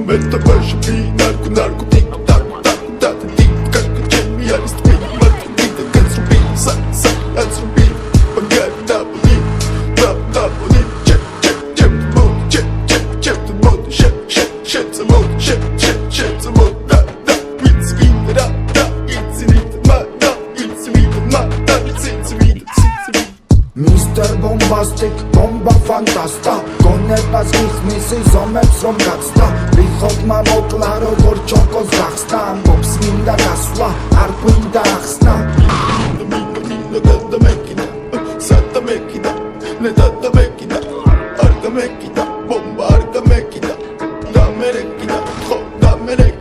Meta başı bir narko tik tak tik kanka cemi yarısı beni marka tik de kaç rubi sa aç rubi bagay dabuli check the mode shit the mode da it's in da it's in da Mr. Bombastic, bomba fantasta Გონებას გიხმისი ზომებს რომ გაცდა რიხოთ მამოკლა როგორ ჩოკოს გახსნა ამბობს მინდა გასვლა არ გვინდა ახსნა Bomba arka mekida, da merekida, ho da merekida